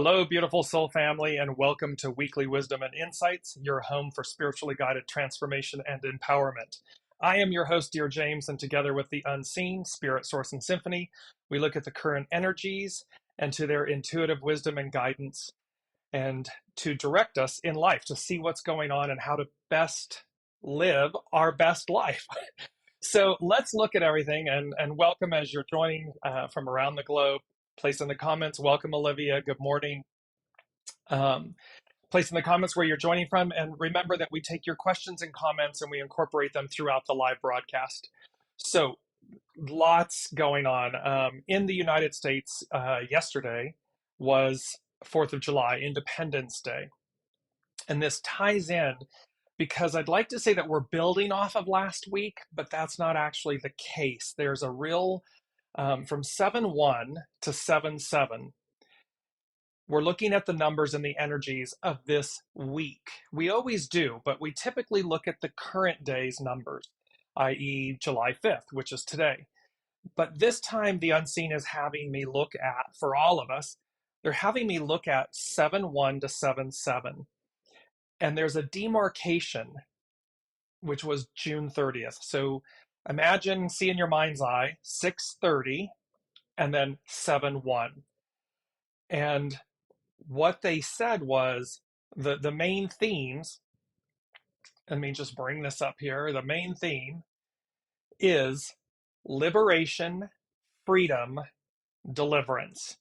Hello, beautiful soul family, and welcome to Weekly Wisdom and Insights, your home for spiritually guided transformation and empowerment. I am your host, DearJames, and together with the unseen, Spirit, Source, and Symphony, we look at the current energies and to their intuitive wisdom and guidance, and to direct us in life, to see what's going on and how to best live our best life. So let's look at everything and welcome as you're joining from around the globe. Place in the comments, welcome Olivia, good morning. Place in the comments where you're joining from, and remember that we take your questions and comments and we incorporate them throughout the live broadcast. So lots going on. In the United States, yesterday was 4th of July, Independence Day. And this ties in because I'd like to say that we're building off of last week, but that's not actually the case. There's a real from 7-1 to 7-7, we're looking at the numbers and the energies of this week. We always do, but we typically look at the current day's numbers, i.e. July 5th, which is today. But this time the unseen is having me look at, for all of us, they're having me look at 7-1 to 7-7. And there's a demarcation, which was June 30th. So imagine, see in your mind's eye, 6:30 and then 7-1. And what they said was the main themes, let me just bring this up here. The main theme is liberation, freedom, deliverance.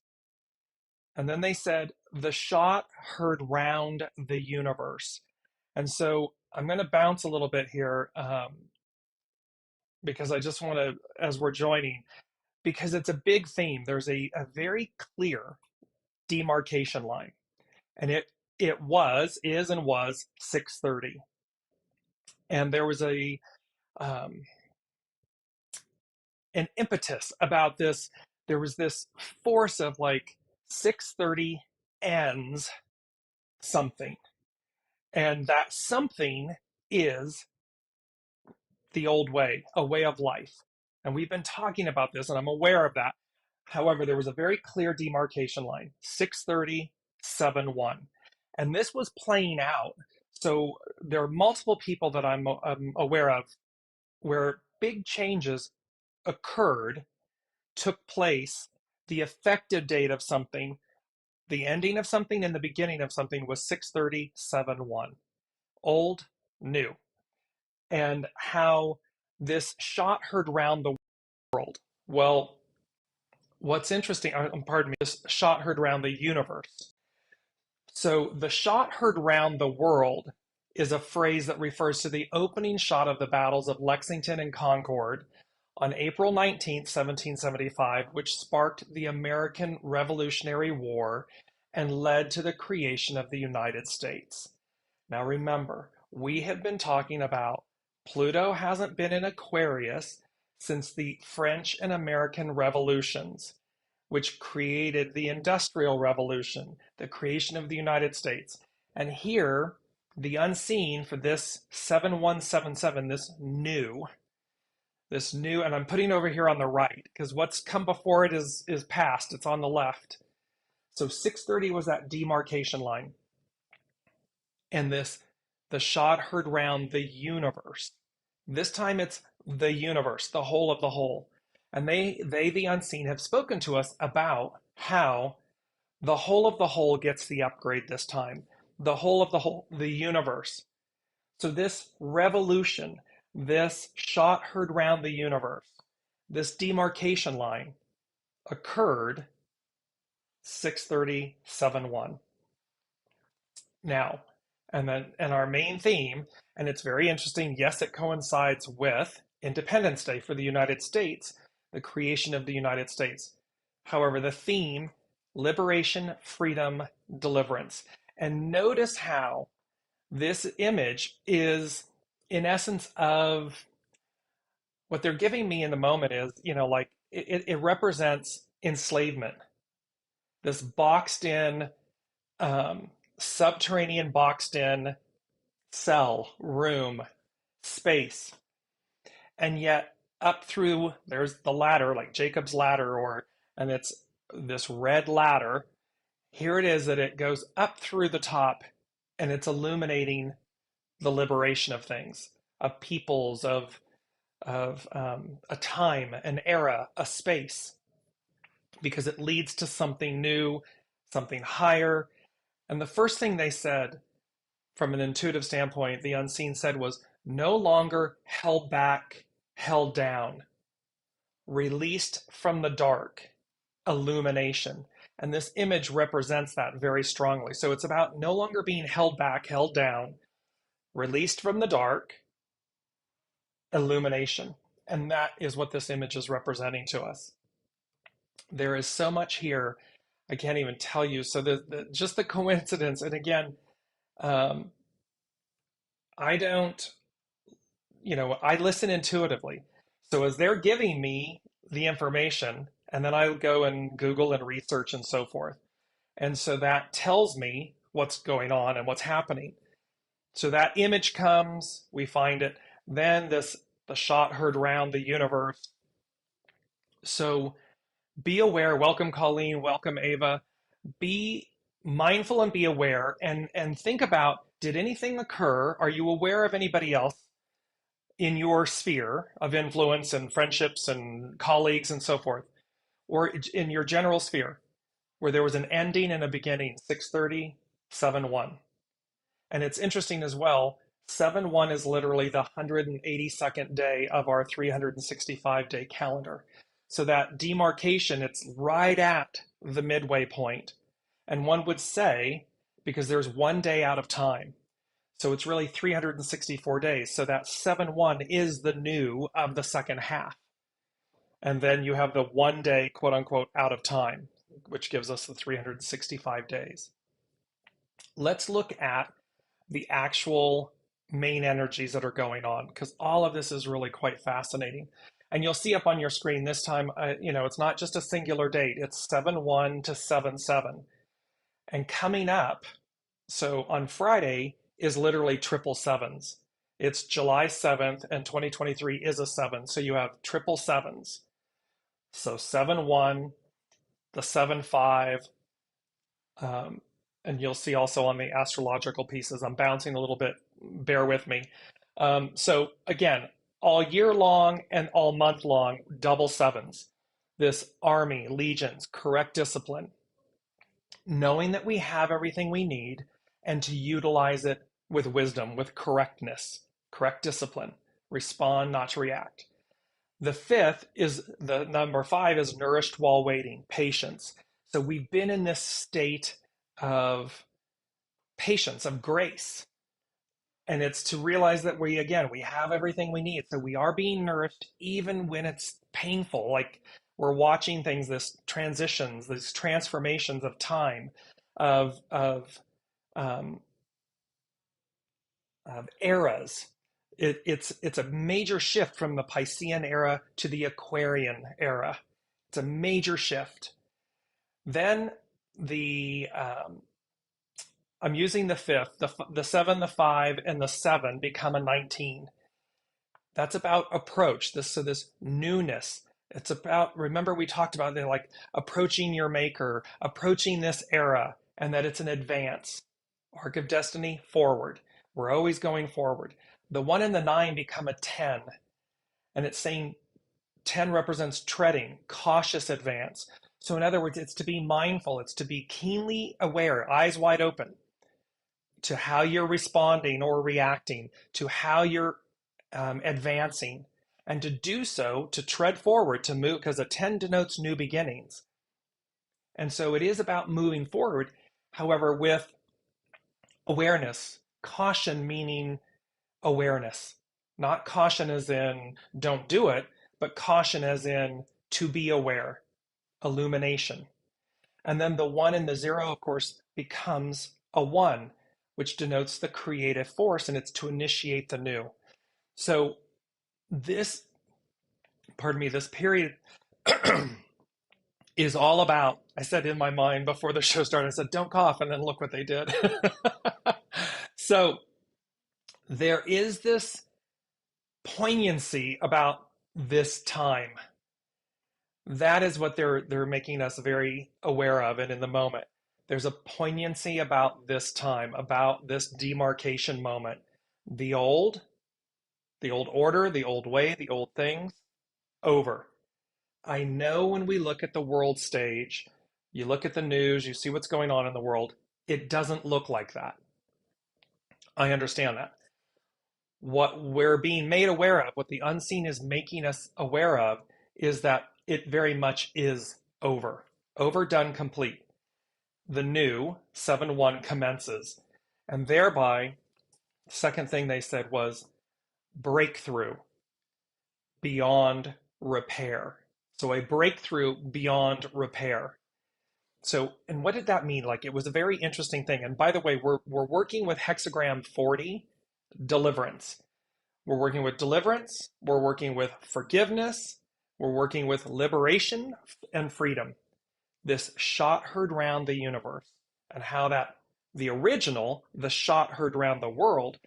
And then they said the shot heard round the universe. And so I'm going to bounce a little bit here because I just want to, as we're joining, because it's a big theme. There's a very clear demarcation line, and it was 6:30, and there was an impetus about this. There was this force of like 6:30 ends something, and that something is the old way, a way of life. And we've been talking about this, and I'm aware of that. However, there was a very clear demarcation line, 6:30, 7-1. And this was playing out. So there are multiple people that I'm aware of where big changes occurred, took place, the effective date of something, the ending of something, and the beginning of something was 6:30, 7-1. Old, new. And how this shot heard round the world. Well, what's interesting, pardon me, this shot heard round the universe. So the shot heard round the world is a phrase that refers to the opening shot of the battles of Lexington and Concord on April 19th, 1775, which sparked the American Revolutionary War and led to the creation of the United States. Now remember, we have been talking about Pluto hasn't been in Aquarius since the French and American revolutions, which created the Industrial Revolution, the creation of the United States. And here, the unseen for this 7177, this new, and I'm putting over here on the right, because what's come before it is past, it's on the left. So 6:30 was that demarcation line. And the shot heard round the universe. This time it's the universe, the whole of the whole. And they, the unseen, have spoken to us about how the whole of the whole gets the upgrade this time. The whole of the whole, the universe. So this revolution, this shot heard round the universe, this demarcation line occurred 6:30, 7-1. Now, and our main theme, and it's very interesting, yes, it coincides with Independence Day for the United States, the creation of the United States. However, the theme, liberation, freedom, deliverance. And notice how this image is, in essence, of what they're giving me in the moment is, like it represents enslavement. This boxed in, subterranean boxed in cell, room, space. And yet up through, there's the ladder, like Jacob's ladder, and it's this red ladder. Here it is that it goes up through the top and it's illuminating the liberation of things, of peoples, of a time, an era, a space, because it leads to something new, something higher. And the first thing they said from an intuitive standpoint, the unseen said was no longer held back, held down, released from the dark, illumination. And this image represents that very strongly. So it's about no longer being held back, held down, released from the dark, illumination. And that is what this image is representing to us. There is so much here, I can't even tell you. So just the coincidence, and again, um, I don't, I listen intuitively. So as they're giving me the information, and then I go and Google and research and so forth. And so that tells me what's going on and what's happening. So that image comes, we find it. Then the shot heard round the universe. So be aware. Welcome, Colleen. Welcome, Ava. Be mindful and be aware and think about, did anything occur? Are you aware of anybody else in your sphere of influence and friendships and colleagues and so forth, or in your general sphere where there was an ending and a beginning? 6:30, 7:1. And it's interesting as well, 7:1 is literally the 182nd day of our 365-day calendar. So that demarcation, it's right at the midway point. And one would say, because there's one day out of time, so it's really 364 days. So that 7:1 is the new of the second half. And then you have the one day, quote unquote, out of time, which gives us the 365 days. Let's look at the actual main energies that are going on, because all of this is really quite fascinating. And you'll see up on your screen this time, it's not just a singular date, it's 7:1 to 7:7. And coming up, so on Friday, is literally triple sevens. It's July 7th, and 2023 is a 7. So you have triple sevens. So 7:1, the 7:5, and you'll see also on the astrological pieces, I'm bouncing a little bit, bear with me. So again, all year long and all month long, double sevens. This army, legions, correct discipline, knowing that we have everything we need and to utilize it with wisdom, with correctness, correct discipline, respond, not to react. The fifth is the number 5 is nourished while waiting, patience. So we've been in this state of patience, of grace. And it's to realize that we have everything we need. So we are being nourished even when it's painful. Like we're watching things, this transitions, these transformations of time, of eras. It's a major shift from the Piscean era to the Aquarian era. It's a major shift. Then I'm using the 5th, the 7, the 5, and the 7 become a 19. That's about approach. This newness. It's about, remember we talked about like approaching your maker, approaching this era, and that it's an advance. Arc of destiny, forward. We're always going forward. The 1 and the 9 become a 10. And it's saying 10 represents treading, cautious advance. So in other words, it's to be mindful. It's to be keenly aware, eyes wide open, to how you're responding or reacting, to how you're advancing, and to do so, to tread forward, to move, because a 10 denotes new beginnings. And so it is about moving forward, however, with awareness, caution meaning awareness, not caution as in don't do it, but caution as in to be aware, illumination. And then the 1 and the 0, of course, becomes a 1, which denotes the creative force, and it's to initiate the new. So this period is all about, I said in my mind before the show started, I said, don't cough, and then look what they did. So there is this poignancy about this time. That is what they're making us very aware of and in the moment. There's a poignancy about this time, about this demarcation moment. The old, the old order, the old way, the old things, over. I know when we look at the world stage, you look at the news, you see what's going on in the world, it doesn't look like that. I understand that. What we're being made aware of, what the unseen is making us aware of, is that it very much is over. Overdone, complete. The new 7-1 commences. And thereby, the second thing they said was breakthrough beyond repair. So a breakthrough beyond repair. So, and what did that mean? Like, it was a very interesting thing. And by the way, we're working with hexagram 40, deliverance. We're working with deliverance. We're working with forgiveness. We're working with liberation and freedom. This shot heard round the universe, and how that the original, the shot heard round the world,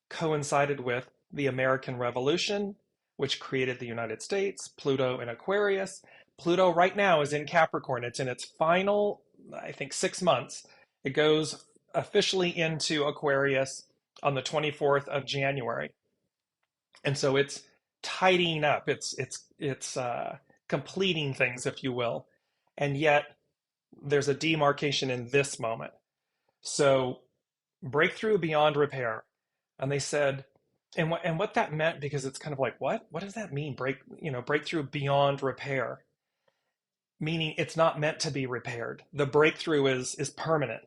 coincided with the American Revolution, which created the United States, Pluto in Aquarius. Pluto right now is in Capricorn. It's in its final, I think, 6 months. It goes officially into Aquarius on the 24th of January. And so it's tidying up. It's completing things, if you will. And yet there's a demarcation in this moment. So breakthrough beyond repair. And they said, and what that meant, because it's kind of like, what does that mean? Breakthrough beyond repair, meaning it's not meant to be repaired. The breakthrough is permanent.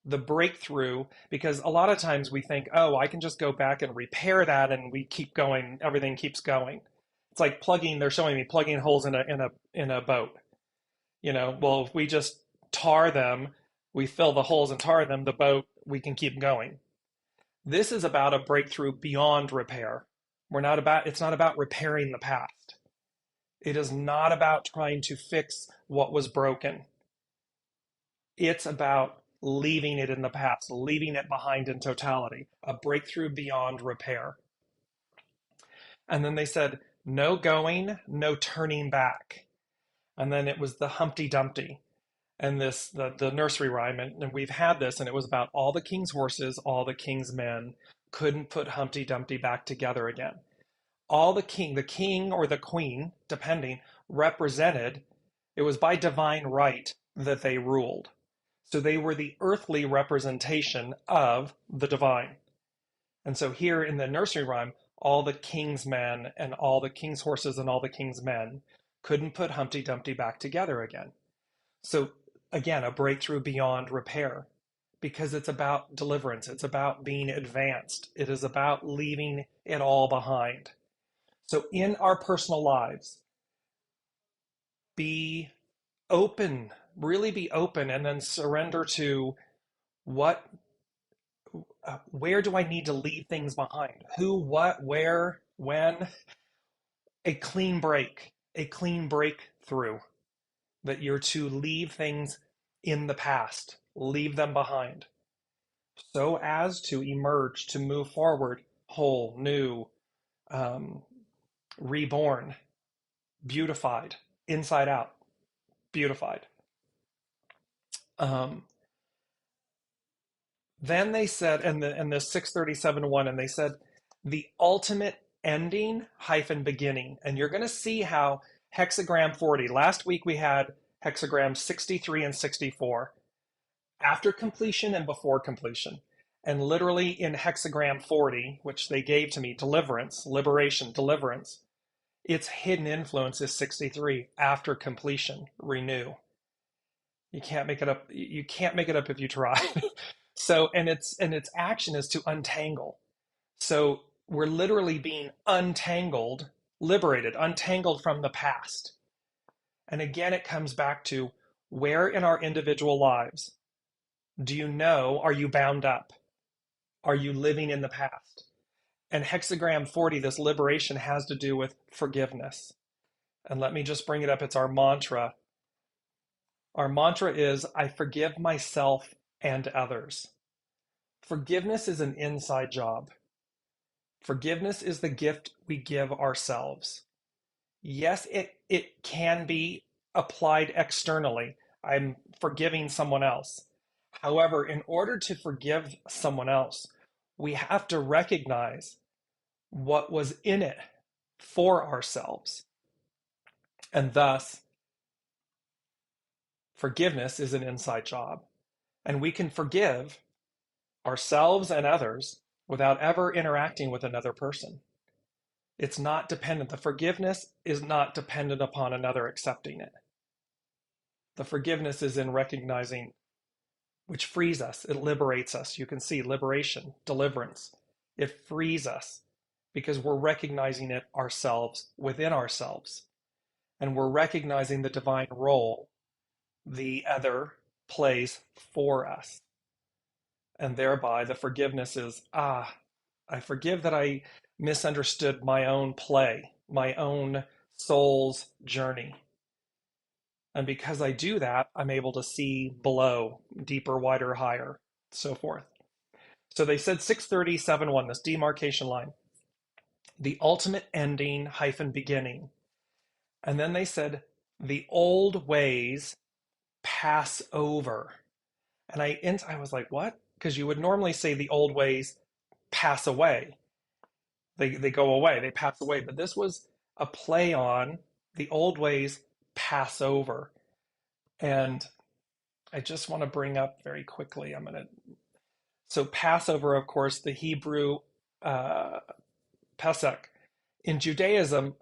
The breakthrough, because a lot of times we think, oh, I can just go back and repair that, and we keep going, everything keeps going. It's like they're showing me plugging holes in a boat. Well, if we just tar them, we fill the holes and tar them, the boat, we can keep going. This is about a breakthrough beyond repair. It's not about repairing the past. It is not about trying to fix what was broken. It's about leaving it in the past, leaving it behind in totality, a breakthrough beyond repair. And then they said, no going, no turning back. And then it was the Humpty Dumpty. And the nursery rhyme, and we've had this, and it was about all the king's horses, all the king's men couldn't put Humpty Dumpty back together again. All the king or the queen, depending, represented, it was by divine right that they ruled. So they were the earthly representation of the divine. And so here in the nursery rhyme, all the king's men and all the king's horses and all the king's men couldn't put Humpty Dumpty back together again. So again, a breakthrough beyond repair, because it's about deliverance. It's about being advanced. It is about leaving it all behind. So in our personal lives, be open, really be open, and then surrender to where do I need to leave things behind? Who, what, where, when? A clean breakthrough, that you're to leave things in the past, leave them behind, so as to emerge, to move forward, whole, new, reborn, beautified, inside out, beautified. Then they said, and the 637-1, and they said, the ultimate ending hyphen beginning. And you're going to see how hexagram 40, last week we had hexagram 63 and 64, after completion and before completion. And literally in hexagram 40, which they gave to me, deliverance, liberation, deliverance, its hidden influence is 63, after completion, renew. You can't make it up. You can't make it up if you try. So, and its action is to untangle. So we're literally being untangled, liberated, untangled from the past. And again, it comes back to, where in our individual lives do you know, are you bound up? Are you living in the past? And hexagram 40, this liberation, has to do with forgiveness. And let me just bring it up. It's our mantra. Our mantra is, I forgive myself and others. Forgiveness is an inside job. Forgiveness is the gift we give ourselves. Yes, it can be applied externally. I'm forgiving someone else. However, in order to forgive someone else, we have to recognize what was in it for ourselves. And thus, forgiveness is an inside job. And we can forgive ourselves and others without ever interacting with another person. It's not dependent. The forgiveness is not dependent upon another accepting it. The forgiveness is in recognizing, which frees us. It liberates us. You can see liberation, deliverance. It frees us because we're recognizing it ourselves within ourselves. And we're recognizing the divine role the other plays for us. And thereby the forgiveness is, I forgive that I misunderstood my own play, my own soul's journey. And because I do that, I'm able to see below, deeper, wider, higher, so forth. So they said 630-7-1, this demarcation line, the ultimate ending hyphen beginning. And then they said the old ways pass over. And I was like, what? Because you would normally say the old ways pass away. They go away, they pass away. But this was a play on the old ways pass over. And I just want to bring up very quickly, so Passover, of course, the Hebrew Pesach. In Judaism,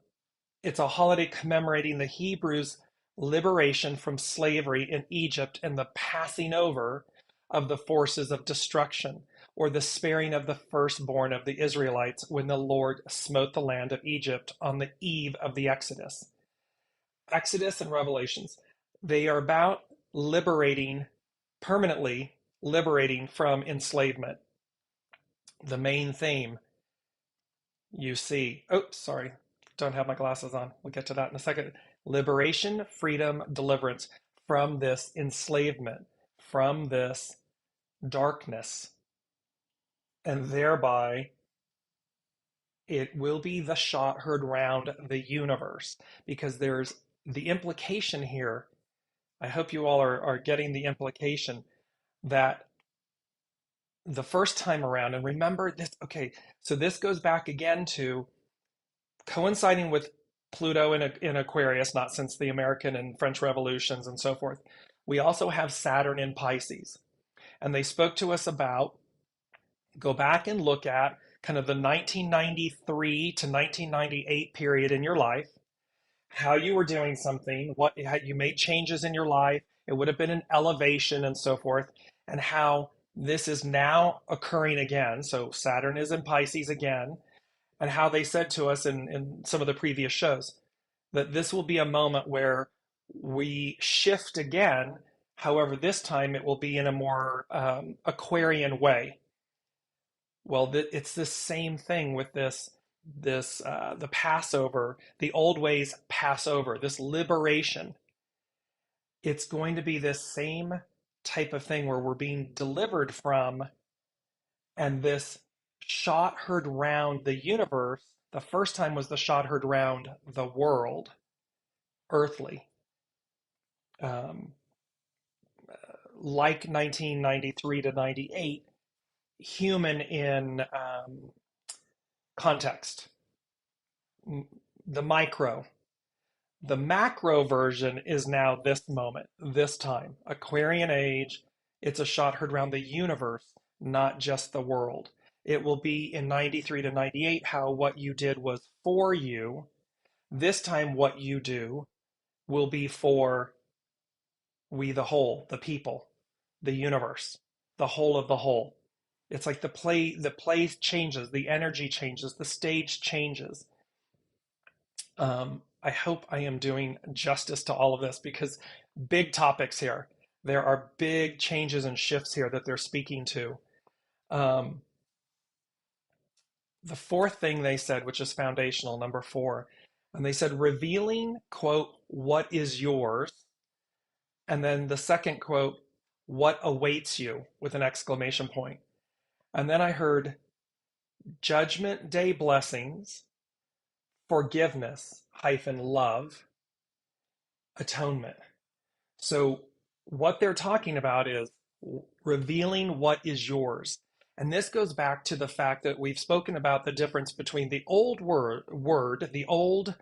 it's a holiday commemorating the Hebrews' liberation from slavery in Egypt and the passing over of the forces of destruction, or the sparing of the firstborn of the Israelites when the Lord smote the land of Egypt on the eve of the Exodus. Exodus and Revelations, they are about permanently liberating from enslavement. The main theme you see, sorry, don't have my glasses on. We'll get to that in a second. Liberation, freedom, deliverance from this enslavement, from this darkness. And thereby, it will be the shot heard round the universe, because there's the implication here. I hope you all are getting the implication that the first time around, and remember this, okay, so this goes back again to coinciding with Pluto in Aquarius, not since the American and French revolutions and so forth. We also have Saturn in Pisces. And they spoke to us about, go back and look at kind of the 1993 to 1998 period in your life, how you were doing something, how you made changes in your life. It would have been an elevation and so forth, and how this is now occurring again. So Saturn is in Pisces again, and how they said to us in some of the previous shows that this will be a moment where we shift again. However, this time it will be in a more Aquarian way. Well, it's the same thing with the Passover, the old ways pass over, this liberation. It's going to be this same type of thing where we're being delivered from, and this shot heard round the universe. The first time was the shot heard round the world, earthly. Um, like 1993 to 98, human in context, the micro. The macro version is now this moment, this time, Aquarian age. It's a shot heard around the universe, not just the world. It will be in 93 to 98 how what you did was for you. This time, what you do will be for we, the whole, the people, the universe, the whole of the whole. It's like the play changes, the energy changes, the stage changes. I hope I am doing justice to all of this, because big topics here. There are big changes and shifts here that they're speaking to. Um, the fourth thing they said, which is foundational, number 4, and they said revealing, quote, what is yours. And then the second quote, what awaits you, with an exclamation point. And then I heard judgment day blessings, forgiveness hyphen love, atonement. So what they're talking about is revealing what is yours. And this goes back to the fact that we've spoken about the difference between the old word, the old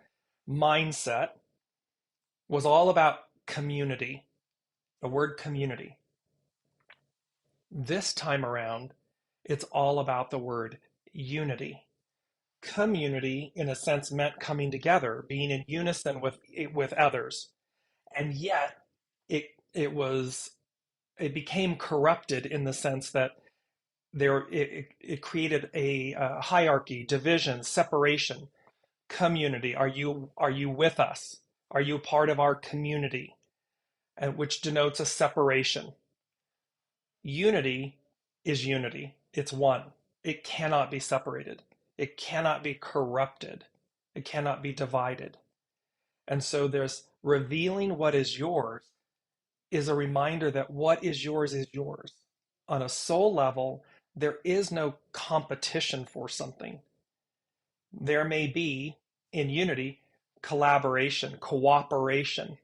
mindset was all about community, the word community. This time around, it's all about the word unity. Community, in a sense, meant coming together, being in unison with others. And yet it it was it became corrupted in the sense that it created a hierarchy, division, separation. Community, are you with us? Are you part of our community? And which denotes a separation. Unity is unity. It's one. It cannot be separated. It cannot be corrupted. It cannot be divided. And so there's revealing what is yours is a reminder that what is yours is yours. On a soul level, there is no competition for something. There may be, in unity, collaboration, cooperation.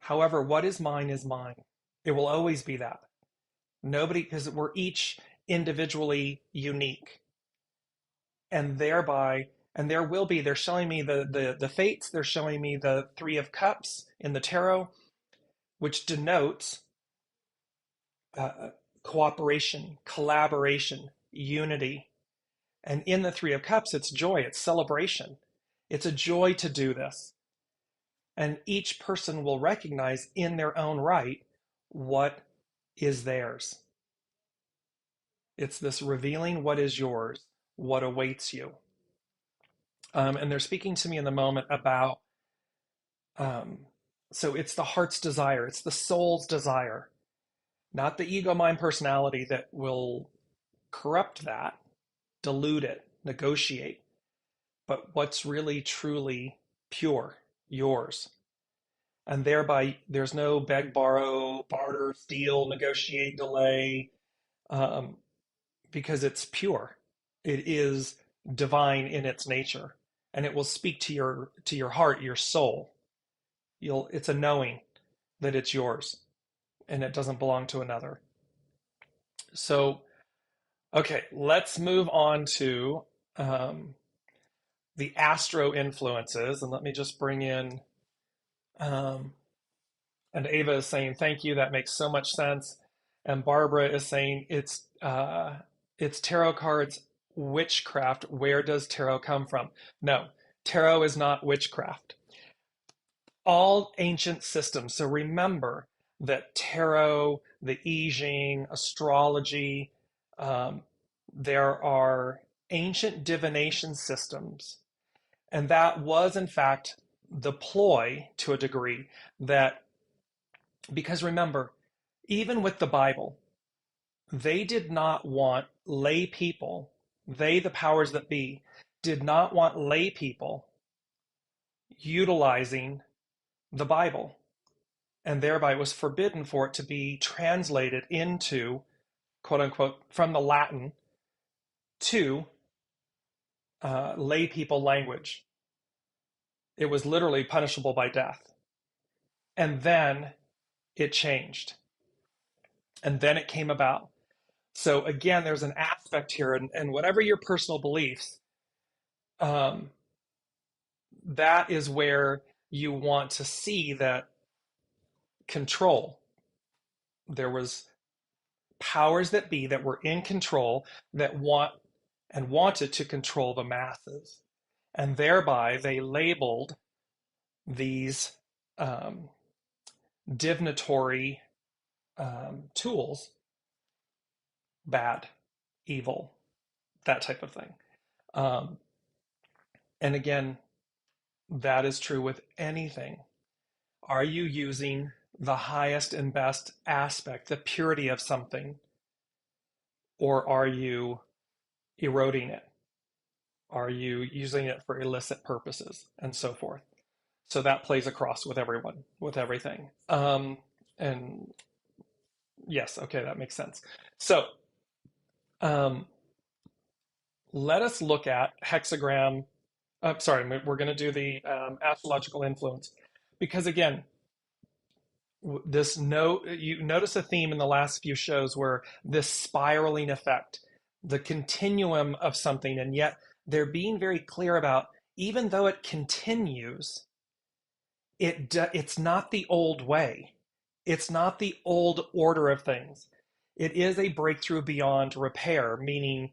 However, what is mine is mine. It will always be that. Nobody, because we're each individually unique. And thereby, and there will be, they're showing me the fates, they're showing me the Three of Cups in the tarot, which denotes cooperation, collaboration, unity. And in the Three of Cups, it's joy, it's celebration. It's a joy to do this. And each person will recognize in their own right what is theirs. It's this revealing what is yours, what awaits you. And they're speaking to me in the moment about, so it's the heart's desire, it's the soul's desire, not the ego mind personality that will corrupt that, dilute it, negotiate, but what's really truly pure, yours. And thereby, there's no beg, borrow, barter, steal, negotiate, delay, because it's pure. It is divine in its nature, and it will speak to your heart, your soul. It's a knowing that it's yours, and it doesn't belong to another. So, okay, let's move on to the astro influences, and let me just bring in. And Ava is saying, "Thank you. That makes so much sense." And Barbara is saying, "It's tarot cards, witchcraft. Where does tarot come from?" No, tarot is not witchcraft. All ancient systems. So remember that tarot, the I Ching, astrology, there are ancient divination systems. And that was, in fact, the ploy to a degree that, because remember, even with the Bible, they did not want lay people, they, the powers that be, did not want lay people utilizing the Bible. And thereby it was forbidden for it to be translated into, quote unquote, from the Latin to lay people language. It was literally punishable by death. And then it changed. And then it came about. So again, there's an aspect here, and whatever your personal beliefs, that is where you want to see that control. There was powers that be that were in control that wanted to control the masses. And thereby they labeled these divinatory tools bad, evil, that type of thing. And again, that is true with anything. Are you using the highest and best aspect, the purity of something, or are you eroding it? Are you using it for illicit purposes and so forth? So that plays across with everyone, with everything. And yes, okay, that makes sense. So let us look at hexagram. Sorry, we're going to do the astrological influence, because again, this note, you notice a theme in the last few shows where this spiraling effect, the continuum of something, and yet they're being very clear about, even though it continues, it's not the old way. It's not the old order of things. It is a breakthrough beyond repair, meaning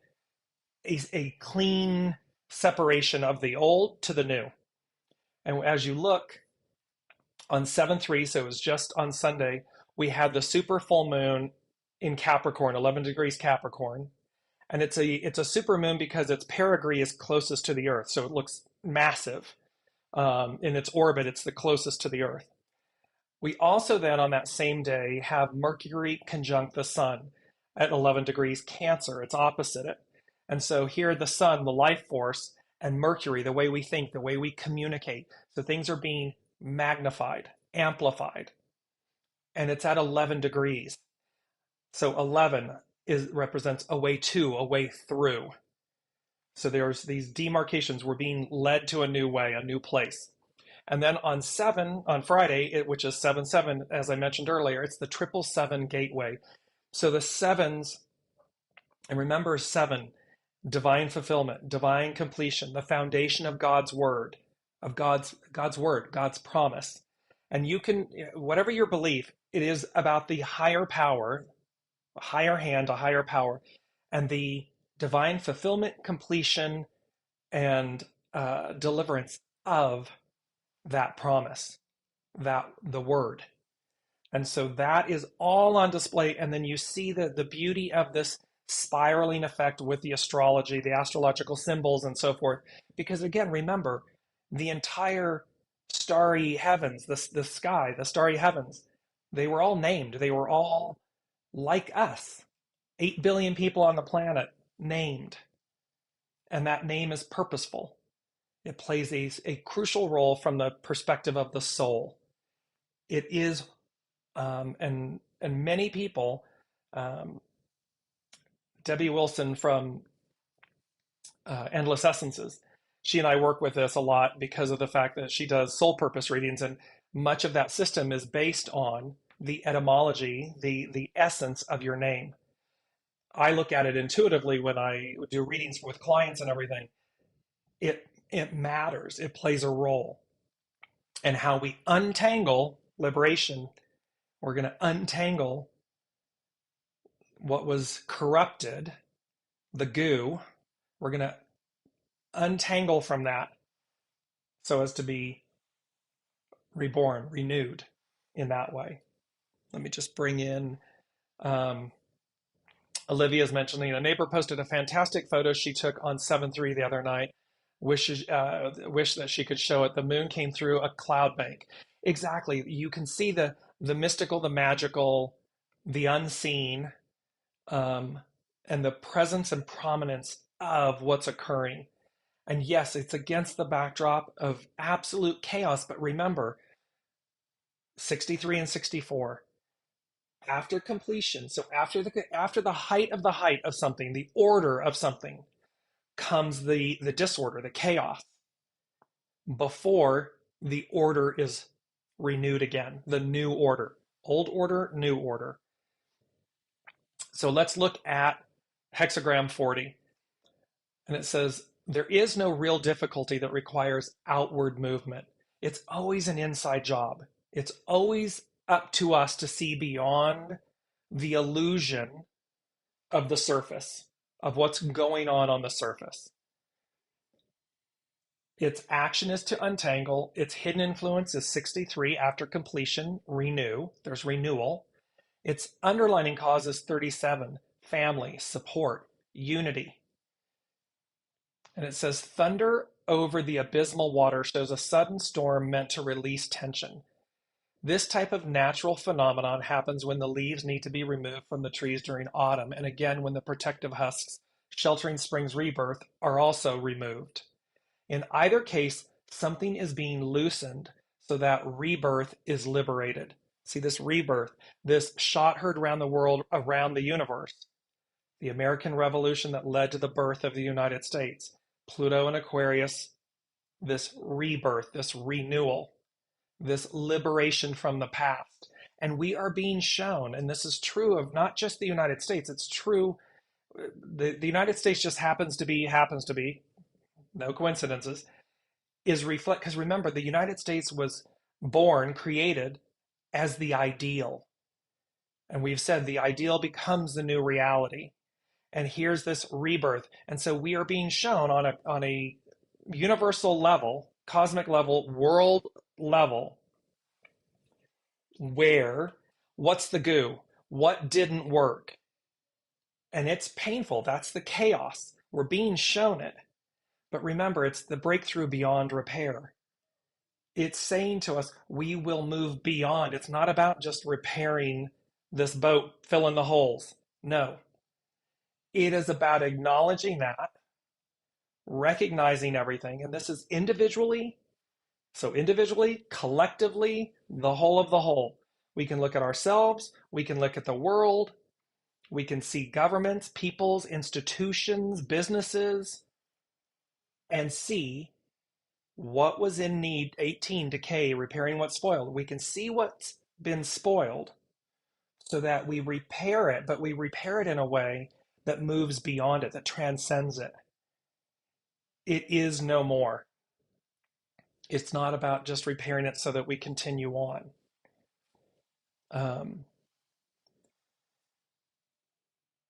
a clean separation of the old to the new. And as you look on 7/3, so it was just on Sunday, we had the super full moon in Capricorn, 11 degrees Capricorn. And it's a super moon because its perigee is closest to the Earth, so it looks massive. In its orbit, it's the closest to the Earth. We also then on that same day have Mercury conjunct the Sun at 11 degrees Cancer. It's opposite it. And so here the Sun, the life force, and Mercury, the way we think, the way we communicate. So things are being magnified, amplified, and it's at 11 degrees. So 11 represents a way to, a way through. So there's these demarcations. We're being led to a new way, a new place. And then on Friday, which is 7/7, as I mentioned earlier, it's the 777 gateway. So the sevens, and remember 7, divine fulfillment, divine completion, the foundation of God's word, God's promise. And you can, whatever your belief, it is about the higher power, a higher hand, a higher power, and the divine fulfillment, completion, and deliverance of that promise, that the word. And so that is all on display. And then you see the beauty of this spiraling effect with the astrology, the astrological symbols, and so forth. Because again, remember, the entire starry heavens, the sky, the starry heavens, they were all named. They were all like us. 8 billion people on the planet named. And that name is purposeful. It plays a crucial role from the perspective of the soul. It is, and many people, Debbie Wilson from Endless Essences, she and I work with this a lot because of the fact that she does soul purpose readings, and much of that system is based on the etymology, the essence of your name. I look at it intuitively when I do readings with clients and everything. It matters. It plays a role. And how we untangle liberation, we're going to untangle what was corrupted, the goo. We're going to untangle from that so as to be reborn, renewed in that way. Let me just bring in Olivia's mentioning a neighbor posted a fantastic photo she took on 7/3 the other night. Wish that she could show it. The moon came through a cloud bank. Exactly. You can see the mystical, the magical, the unseen, and the presence and prominence of what's occurring. And yes, it's against the backdrop of absolute chaos. But remember, 63 and 64, after completion, so after the height of something, the order of something, comes the disorder, the chaos, before the order is renewed again, the new order, old order, new order. So let's look at hexagram 40. And it says, there is no real difficulty that requires outward movement. It's always an inside job. It's always up to us to see beyond the illusion of the surface, of what's going on the surface. Its action is to untangle. Its hidden influence is 63. After completion, renew. There's renewal. Its underlining cause is 37. Family, support, unity. And it says, thunder over the abysmal water shows a sudden storm meant to release tension. This type of natural phenomenon happens when the leaves need to be removed from the trees during autumn, and again when the protective husks sheltering spring's rebirth are also removed. In either case, something is being loosened so that rebirth is liberated. See, this rebirth, this shot heard around the world, around the universe, the American Revolution that led to the birth of the United States, Pluto and Aquarius, this rebirth, this renewal, this liberation from the past. And we are being shown, and this is true of not just the United States, it's true, the United States just happens to be, no coincidences, is reflect, because remember, the United States was born, created as the ideal. And we've said the ideal becomes the new reality. And here's this rebirth. And so we are being shown on a universal level, cosmic level, world level, where what's the goo? What didn't work? And it's painful. That's the chaos. We're being shown it. But remember, it's the breakthrough beyond repair. It's saying to us, we will move beyond. It's not about just repairing this boat, fill in the holes. No. It is about acknowledging that, recognizing everything. And this is individually. So individually, collectively, the whole of the whole. We can look at ourselves. We can look at the world. We can see governments, peoples, institutions, businesses, and see what was in need, 18, decay, repairing what's spoiled. We can see what's been spoiled so that we repair it, but we repair it in a way that moves beyond it, that transcends it. It is no more. It's not about just repairing it so that we continue on.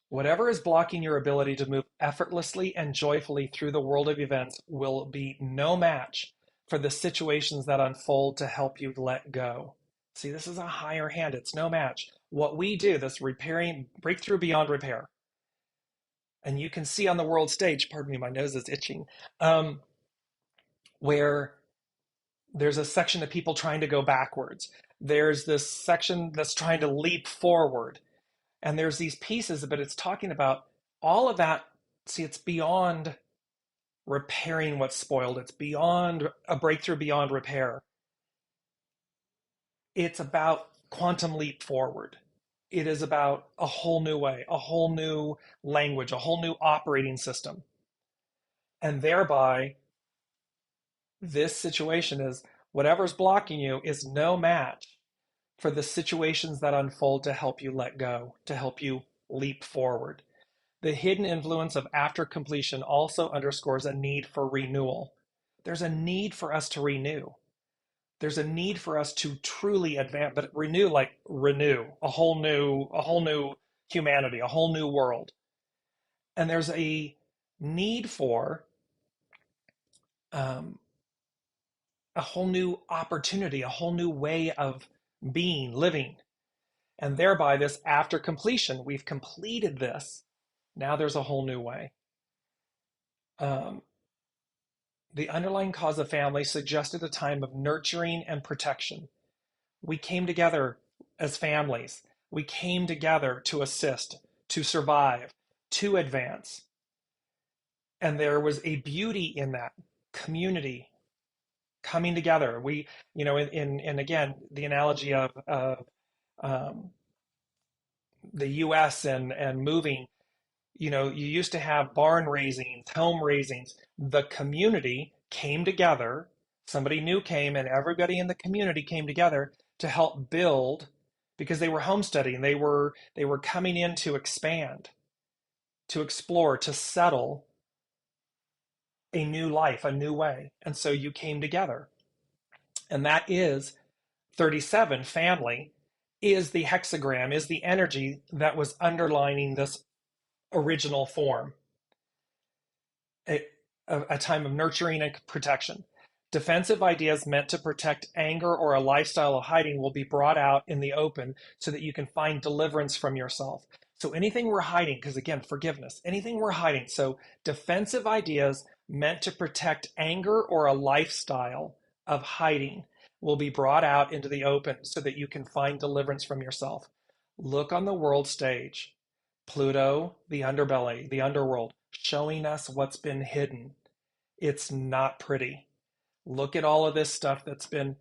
Whatever is blocking your ability to move effortlessly and joyfully through the world of events will be no match for the situations that unfold to help you let go. See, this is a higher hand. It's no match. What we do, this repairing, breakthrough beyond repair. And you can see on the world stage, pardon me, my nose is itching, where there's a section of people trying to go backwards. There's this section that's trying to leap forward. And there's these pieces, but it's talking about all of that. See, it's beyond repairing what's spoiled. It's beyond a breakthrough beyond repair. It's about quantum leap forward. It is about a whole new way, a whole new language, a whole new operating system. And thereby, this situation is whatever's blocking you is no match for the situations that unfold to help you let go, to help you leap forward. The hidden influence of after completion also underscores a need for renewal. There's a need for us to renew. There's a need for us to truly advance, but renew like renew, a whole new humanity, a whole new world. And there's a need for a whole new opportunity, a whole new way of being, living. And thereby this after completion, we've completed this. Now there's a whole new way. The underlying cause of family suggested a time of nurturing and protection. We came together as families. We came together to assist, to survive, to advance. And there was a beauty in that community coming together. We, in again, the analogy of the US and moving, you used to have barn raisings, home raisings. The community came together. Somebody new came, and everybody in the community came together to help build, because they were homesteading. They were coming in to expand, to explore, to settle a new life, a new way. And so you came together. And that is 37, family, is the hexagram, is the energy that was underlining this original form. A time of nurturing and protection. Defensive ideas meant to protect anger or a lifestyle of hiding will be brought out in the open so that you can find deliverance from yourself. So anything we're hiding, because again, forgiveness, anything we're hiding. So defensive ideas meant to protect anger or a lifestyle of hiding will be brought out into the open so that you can find deliverance from yourself. Look on the world stage. Pluto, the underbelly, the underworld, showing us what's been hidden. It's not pretty. Look at all of this stuff that's been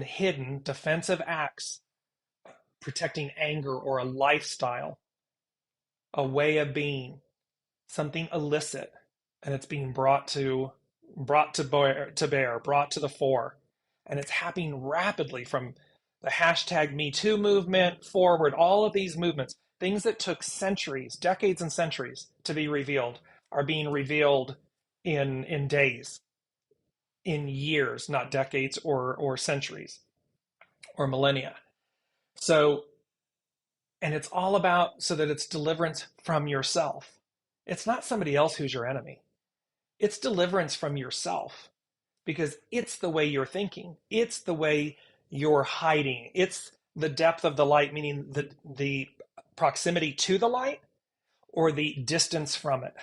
hidden, defensive acts, protecting anger or a lifestyle, a way of being, something illicit, and it's being brought to bear, brought to the fore. And it's happening rapidly from the hashtag Me Too movement, forward, all of these movements, things that took centuries, decades and centuries to be revealed, are being revealed in days, in years, not decades or centuries or millennia. So, and it's all about so that it's deliverance from yourself. It's not somebody else who's your enemy. It's deliverance from yourself because it's the way you're thinking. It's the way you're hiding. It's the depth of the light, meaning the proximity to the light or the distance from it.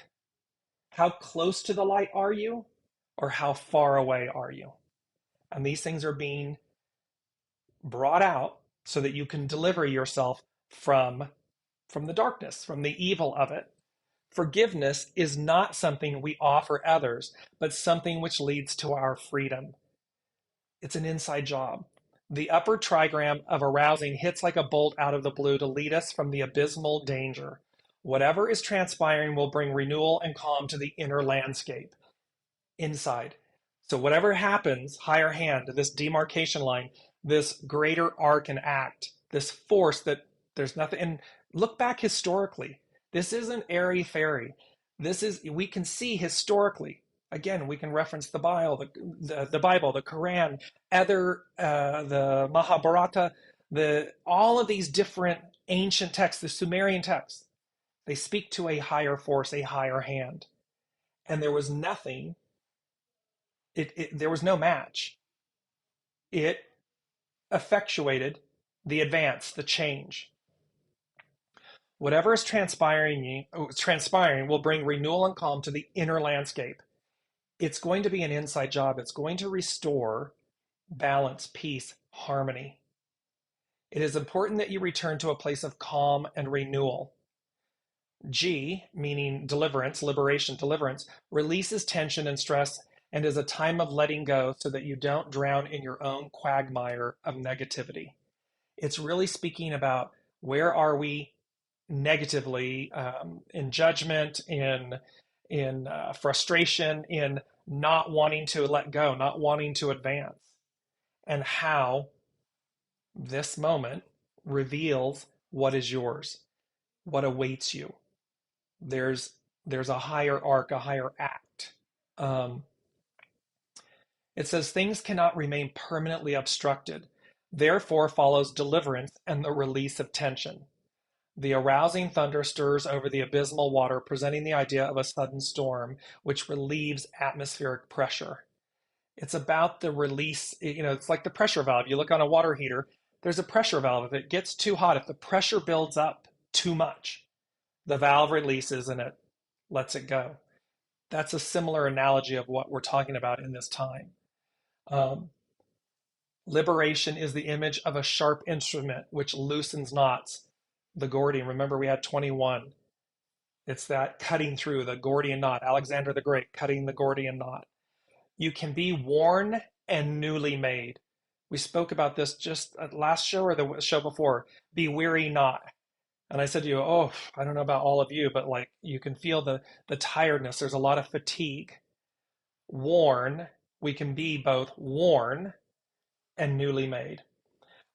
How close to the light are you or how far away are you? And these things are being brought out so that you can deliver yourself from the darkness, from the evil of it. Forgiveness is not something we offer others, but something which leads to our freedom. It's an inside job. The upper trigram of arousing hits like a bolt out of the blue to lead us from the abysmal danger. Whatever is transpiring will bring renewal and calm to the inner landscape. Inside. So whatever happens, higher hand, this demarcation line, this greater arc and act, this force that there's nothing, and look back historically. This isn't airy-fairy. This is, we can see historically. Again, we can reference the Bible, the Bible, the Quran, the Mahabharata, all of these different ancient texts, the Sumerian texts. They speak to a higher force, a higher hand. And there was nothing, there was no match. It effectuated the advance, the change. Whatever is transpiring will bring renewal and calm to the inner landscape. It's going to be an inside job. It's going to restore balance, peace, harmony. It is important that you return to a place of calm and renewal. G, meaning deliverance, liberation, deliverance, releases tension and stress and is a time of letting go so that you don't drown in your own quagmire of negativity. It's really speaking about where are we negatively, in judgment, in frustration, in not wanting to let go, not wanting to advance, and how this moment reveals what is yours, what awaits you. There's a higher arc, a higher act. It says things cannot remain permanently obstructed. Therefore follows deliverance and the release of tension. The arousing thunder stirs over the abysmal water, presenting the idea of a sudden storm, which relieves atmospheric pressure. It's about the release, it's like the pressure valve. You look on a water heater, there's a pressure valve. If it gets too hot, if the pressure builds up too much, the valve releases and it lets it go. That's a similar analogy of what we're talking about in this time. Liberation is the image of a sharp instrument which loosens knots. The Gordian, remember we had 21. It's that cutting through the Gordian knot. Alexander the Great cutting the Gordian knot. You can be worn and newly made. We spoke about this just at last show or the show before. Be weary not. And I said to you, oh, I don't know about all of you, but like you can feel the tiredness. There's a lot of fatigue. Worn, we can be both worn and newly made.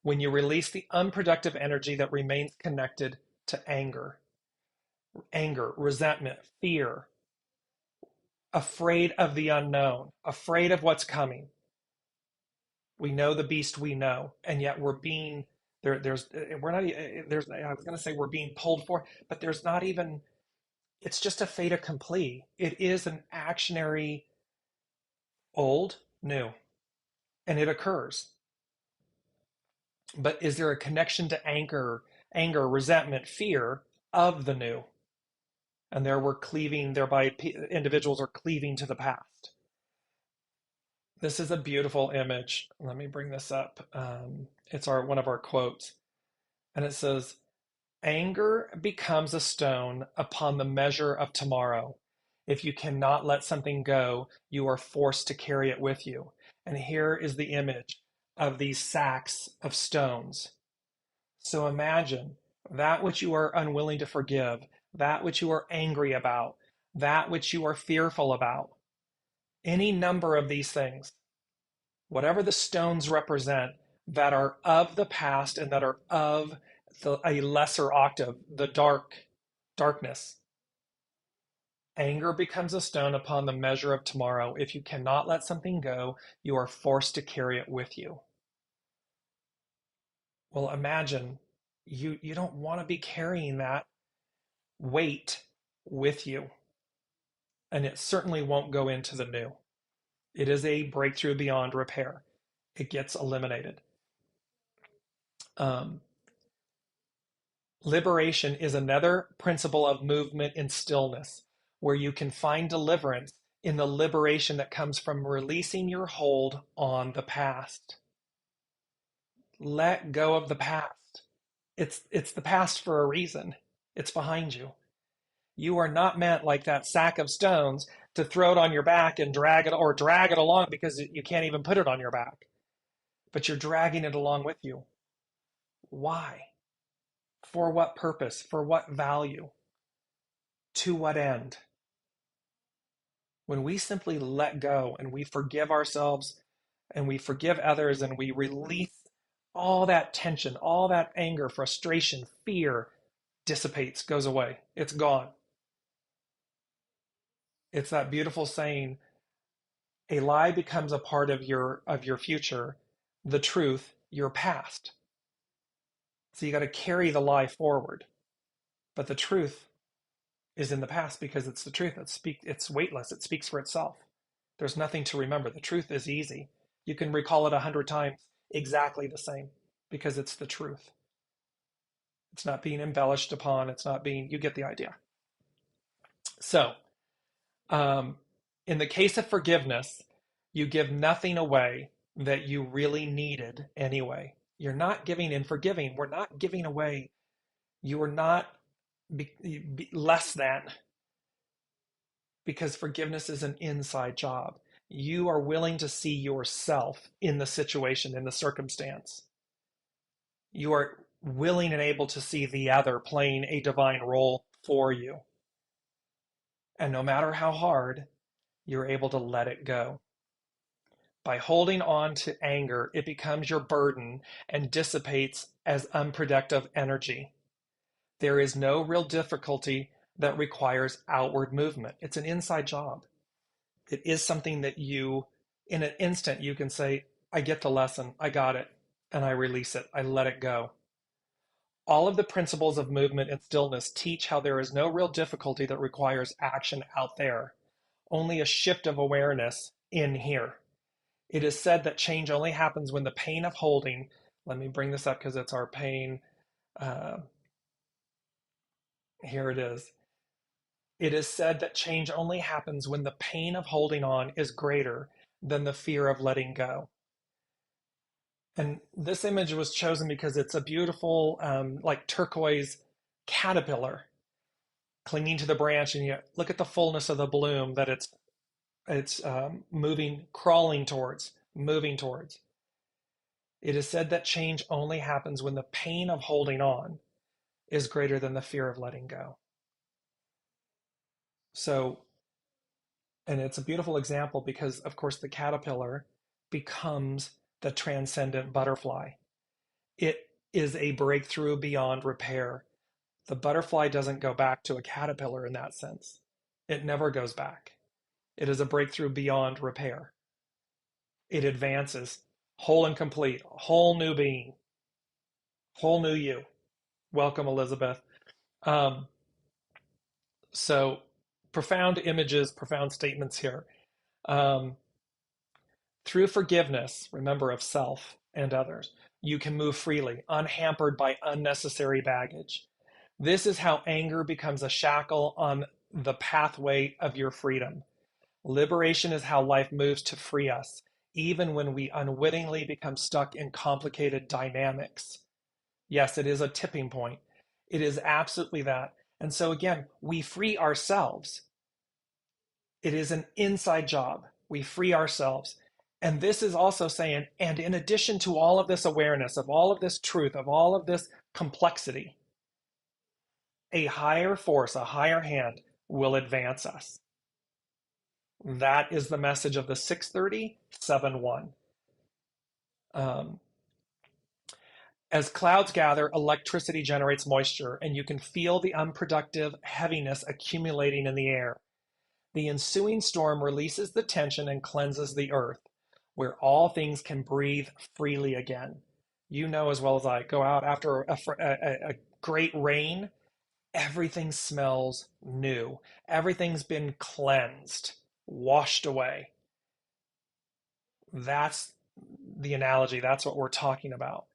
When you release the unproductive energy that remains connected to anger, resentment, fear, afraid of the unknown, afraid of what's coming. We know the beast we know, and yet we're being I was going to say we're being pulled for, but there's not even, it's just a fait accompli. It is an actionary old, new, and it occurs. But is there a connection to anger, resentment, fear of the new? And there we're cleaving, thereby individuals are cleaving to the past. This is a beautiful image. Let me bring this up. It's one of our quotes. And it says, anger becomes a stone upon the measure of tomorrow. If you cannot let something go, you are forced to carry it with you. And here is the image of these sacks of stones. So imagine that which you are unwilling to forgive, that which you are angry about, that which you are fearful about. Any number of these things, whatever the stones represent, that are of the past and that are of a lesser octave, the darkness. Anger becomes a stone upon the measure of tomorrow. If you cannot let something go, you are forced to carry it with you. Well, imagine you don't want to be carrying that weight with you, and it certainly won't go into the new. It is a breakthrough beyond repair. It gets eliminated. Um, Liberation is another principle of movement in stillness, where you can find deliverance in the liberation that comes from releasing your hold on the past. Let go of the past. It's the past for a reason. It's behind you. You are not meant like that sack of stones to throw it on your back and drag it along because you can't even put it on your back. But you're dragging it along with you. Why? For what purpose? For what value? To what end? When we simply let go and we forgive ourselves and we forgive others and we release all that tension, all that anger, frustration, fear dissipates, goes away. It's gone. It's that beautiful saying, a lie becomes a part of your future, the truth, your past. So you got to carry the lie forward. But the truth is in the past because it's the truth. It's weightless. It speaks for itself. There's nothing to remember. The truth is easy. You can recall it 100 times exactly the same because it's the truth. It's not being embellished upon. It's not being, you get the idea. So, in the case of forgiveness, you give nothing away that you really needed anyway. You're not giving in forgiving. We're not giving away. You are not less than, because forgiveness is an inside job. You are willing to see yourself in the situation, in the circumstance. You are willing and able to see the other playing a divine role for you. And no matter how hard, you're able to let it go. By holding on to anger, it becomes your burden and dissipates as unproductive energy. There is no real difficulty that requires outward movement. It's an inside job. It is something that you, in an instant, you can say, I get the lesson, I got it, and I release it, I let it go. All of the principles of movement and stillness teach how there is no real difficulty that requires action out there, only a shift of awareness in here. It is said that change only happens when the pain of holding, let me bring this up because it's our pain. Uh, Here it is. It is said that change only happens when the pain of holding on is greater than the fear of letting go. And this image was chosen because it's a beautiful, like turquoise caterpillar clinging to the branch, and you look at the fullness of the bloom that it's moving, crawling towards, moving towards. It is said that change only happens when the pain of holding on is greater than the fear of letting go. So, and it's a beautiful example because, of course, the caterpillar becomes the transcendent butterfly. It is a breakthrough beyond repair. The butterfly doesn't go back to a caterpillar in that sense. It never goes back. It is a breakthrough beyond repair. It advances, whole and complete, whole new being, whole new you. Welcome, Elizabeth. Um, so, profound images, profound statements here. Um, Through forgiveness, remember, of self and others, you can move freely, unhampered by unnecessary baggage. This is how anger becomes a shackle on the pathway of your freedom. Liberation is how life moves to free us, even when we unwittingly become stuck in complicated dynamics. Yes, it is a tipping point. It is absolutely that. And so, again, we free ourselves. It is an inside job. We free ourselves. And this is also saying, and in addition to all of this awareness, of all of this truth, of all of this complexity, a higher force, a higher hand will advance us. That is the message of the 630 7-1. As clouds gather, electricity generates moisture, and you can feel the unproductive heaviness accumulating in the air. The ensuing storm releases the tension and cleanses the earth, where all things can breathe freely again. You know as well as I, go out after a great rain, everything smells new. Everything's been cleansed, washed away. That's the analogy. That's what we're talking about.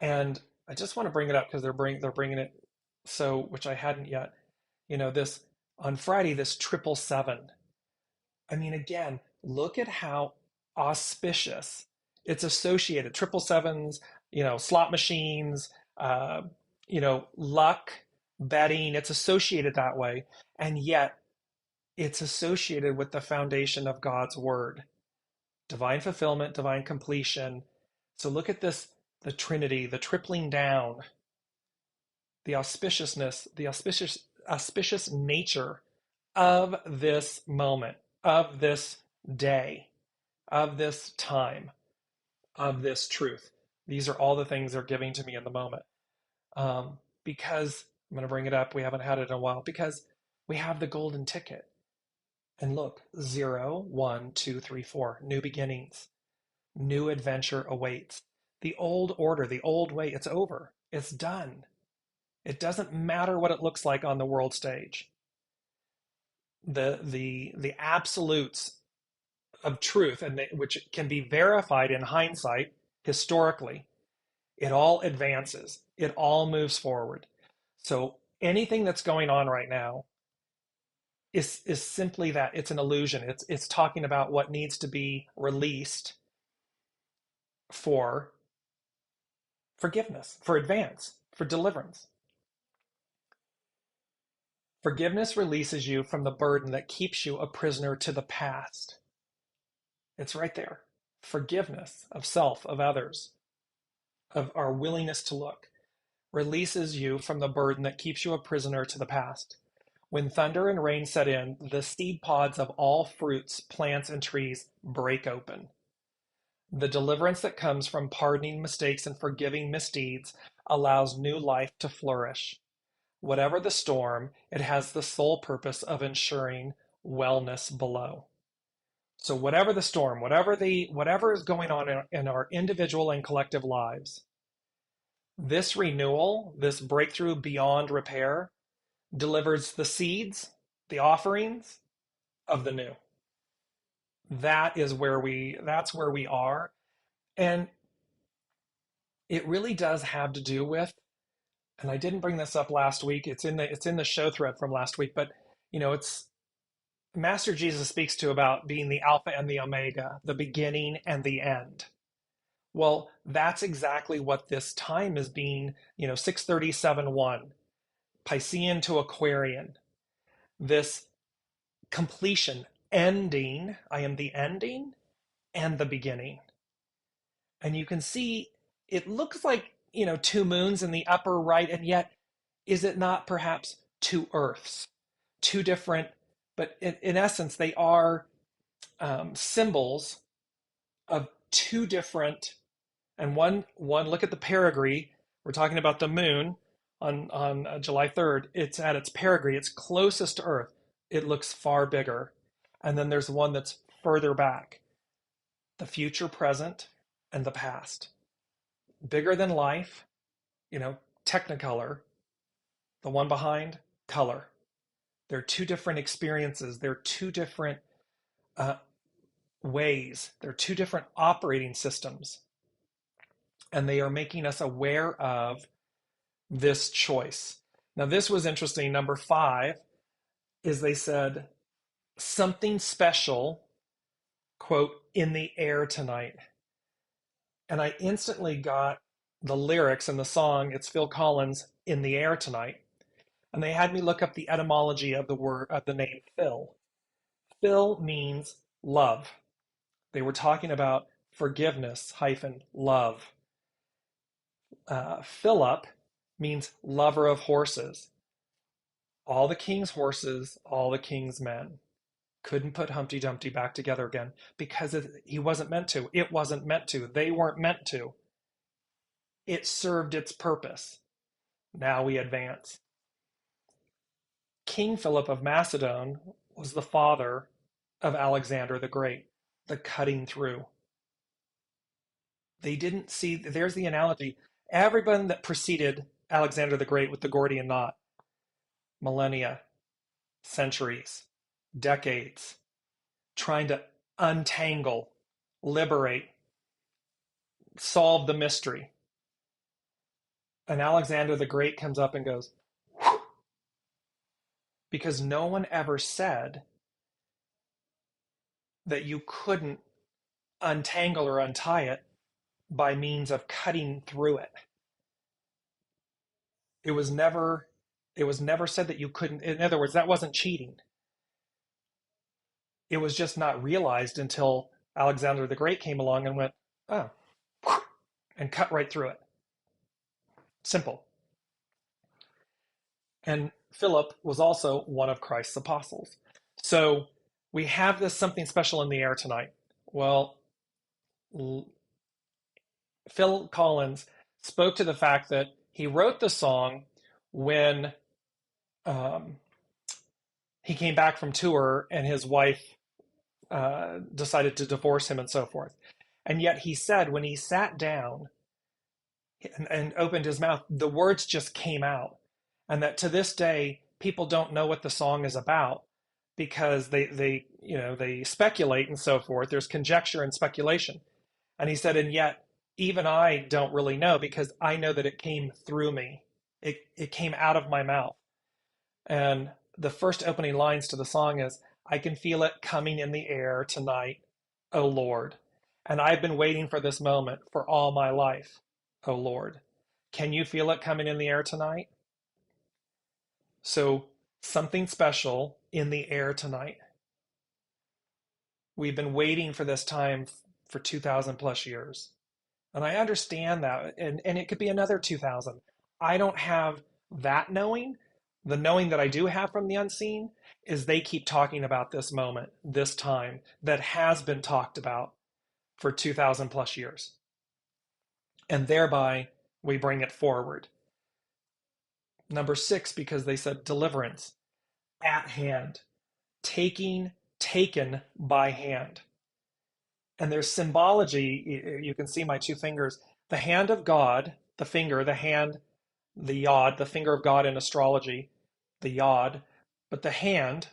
And I just want to bring it up because they're bringing it, so which I hadn't yet. This on Friday, this 777. I mean, again, look at how auspicious it's associated. 777s, slot machines, uh, luck, betting. It's associated that way, and yet it's associated with the foundation of God's word, divine fulfillment, divine completion. So look at this, the Trinity, the tripling down, the auspiciousness, the auspicious nature of this moment, of this day, of this time, of this truth. These are all the things they're giving to me in the moment. Because I'm going to bring it up, we haven't had it in a while, because we have the golden ticket. And look, 0, 1, 2, 3, 4, new beginnings, new adventure awaits. The old order, the old way, it's over. It's done. It doesn't matter what it looks like on the world stage. The absolutes of truth, and which can be verified in hindsight historically, it all advances. It all moves forward. So anything that's going on right now is simply that. It's an illusion. It's talking about what needs to be released for forgiveness, for advance, for deliverance. Forgiveness releases you from the burden that keeps you a prisoner to the past. It's right there. Forgiveness of self, of others, of our willingness to look, releases you from the burden that keeps you a prisoner to the past. When thunder and rain set in, the seed pods of all fruits, plants, and trees break open. The deliverance that comes from pardoning mistakes and forgiving misdeeds allows new life to flourish. Whatever the storm, it has the sole purpose of ensuring wellness below. So whatever the storm, whatever is going on in our individual and collective lives, this renewal, this breakthrough beyond repair, delivers the seeds, the offerings of the new. That's where we are. And it really does have to do with, and I didn't bring this up last week. It's in the show thread from last week, but it's Master Jesus speaks to about being the Alpha and the Omega, the beginning and the end. Well, that's exactly what this time is being, 637-1, Piscean to Aquarian. This completion, ending, I am the ending and the beginning. And you can see it looks like, two moons in the upper right, and yet is it not perhaps two earths, two different, but in essence, they are symbols of two different, and one look at the perigee. We're talking about the moon on July 3rd. It's at its perigee. It's closest to Earth. It looks far bigger. And then there's one that's further back. The future, present, and the past. Bigger than life, Technicolor. The one behind, color. They're two different experiences. They're two different ways. They're two different operating systems. And they are making us aware of this choice. Now, this was interesting. Number 5 is they said, something special, quote, in the air tonight. And I instantly got the lyrics and the song. It's Phil Collins, In the Air Tonight. And they had me look up the etymology of the name Phil. Phil means love. They were talking about forgiveness hyphen love. Philip means lover of horses. All the king's horses, all the king's men. Couldn't put Humpty Dumpty back together again because he wasn't meant to. It wasn't meant to. They weren't meant to. It served its purpose. Now we advance. King Philip of Macedon was the father of Alexander the Great, the cutting through. They didn't see, there's the analogy. Everyone that preceded Alexander the Great with the Gordian knot, millennia, centuries, decades, trying to untangle, liberate, solve the mystery. And Alexander the Great comes up and goes, whew, because no one ever said that you couldn't untangle or untie it by means of cutting through it. It was never said that you couldn't. In other words, that wasn't cheating. It was just not realized until Alexander the Great came along and went, oh, and cut right through it. Simple. And Philip was also one of Christ's apostles. So we have this something special in the air tonight. Well, Phil Collins spoke to the fact that he wrote the song when he came back from tour and his wife decided to divorce him and so forth. And yet he said when he sat down and opened his mouth, the words just came out. And that to this day, people don't know what the song is about because they speculate and so forth. There's conjecture and speculation. And he said, and yet even I don't really know because I know that it came through me. It came out of my mouth. And the first opening lines to the song is, I can feel it coming in the air tonight, O Lord. And I've been waiting for this moment for all my life, O Lord. Can you feel it coming in the air tonight? So something special in the air tonight. We've been waiting for this time for 2,000 plus years. And I understand that. And it could be another 2,000. I don't have that knowing. The knowing that I do have from the unseen is they keep talking about this moment, this time that has been talked about for 2,000 plus years. And thereby we bring it forward. Number 6, because they said deliverance, at hand, taken by hand. And there's symbology. You can see my 2 fingers. The hand of God, the finger, the hand, the yod, the finger of God in astrology, the yod, but the hand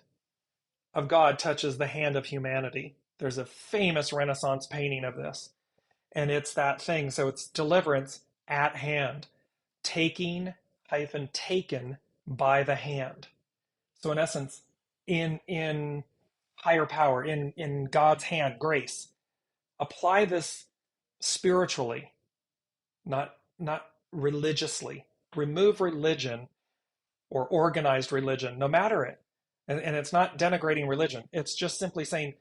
of God touches the hand of humanity. There's a famous Renaissance painting of this. And it's that thing. So it's deliverance at hand, taken by the hand. So in essence, in higher power, in God's hand, grace, apply this spiritually, not religiously. Remove religion or organized religion, no matter it. And it's not denigrating religion. It's just simply saying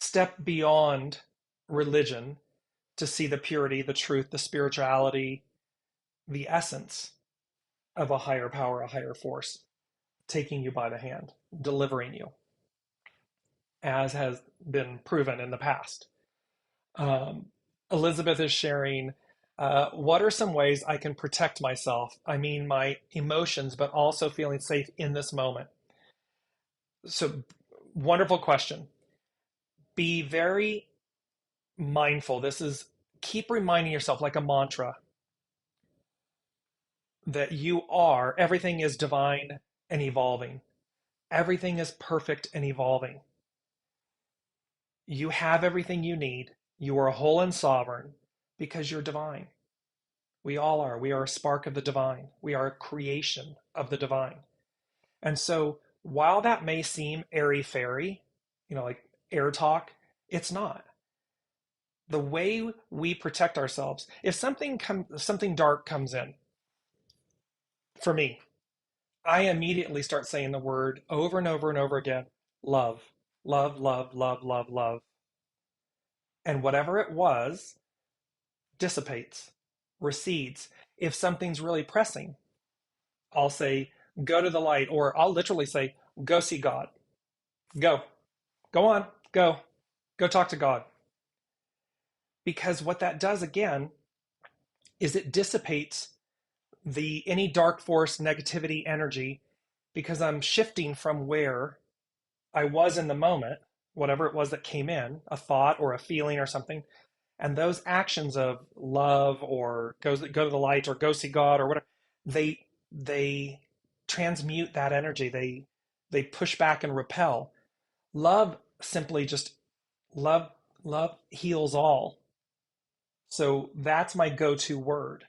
step beyond religion to see the purity, the truth, the spirituality, the essence of a higher power, a higher force, taking you by the hand, delivering you, as has been proven in the past. Elizabeth is sharing, what are some ways I can protect myself? I mean, my emotions, but also feeling safe in this moment. So, wonderful question. Be very mindful. Keep reminding yourself like a mantra that everything is divine and evolving. Everything is perfect and evolving. You have everything you need. You are whole and sovereign because you're divine. We all are. We are a spark of the divine. We are a creation of the divine. And so while that may seem airy-fairy, like air talk, it's not. The way we protect ourselves, if something dark comes in, for me, I immediately start saying the word over and over and over again, love, love, love, love, love, love. And whatever it was dissipates, recedes. If something's really pressing, I'll say, go to the light, or I'll literally say, go see God. Go on, go talk to God. Because what that does again is it dissipates the any dark force negativity energy, because I'm shifting from where I was in the moment, whatever it was that came in, a thought or a feeling or something, and those actions of love or go to the light or go see God or whatever, they transmute that energy. They push back and repel. Love simply just love love heals all. So that's my go-to word.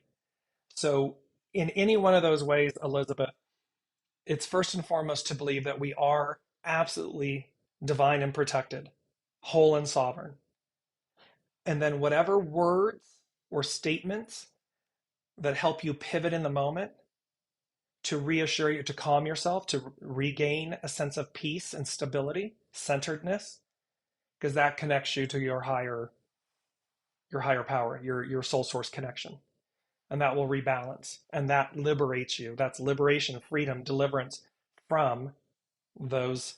So in any one of those ways, Elizabeth, it's first and foremost to believe that we are absolutely divine and protected, whole and sovereign. And then whatever words or statements that help you pivot in the moment, to reassure you, to calm yourself, to regain a sense of peace and stability, centeredness, because that connects you to your higher power, your soul source connection. And that will rebalance. And that liberates you. That's liberation, freedom, deliverance from those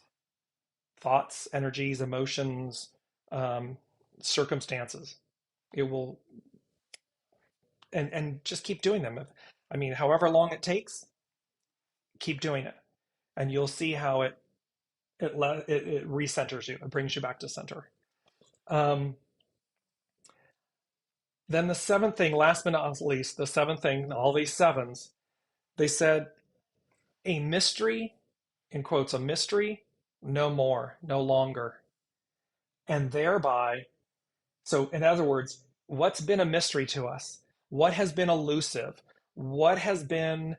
thoughts, energies, emotions, um, circumstances. It will, and just keep doing them. I mean, however long it takes, keep doing it, and you'll see how it recenters you. It brings you back to center. Um, then the seventh thing, last but not least, the seventh thing, all these sevens, they said a mystery, in quotes, a mystery, no more, no longer, and thereby, so in other words, what's been a mystery to us? What has been elusive? What has been,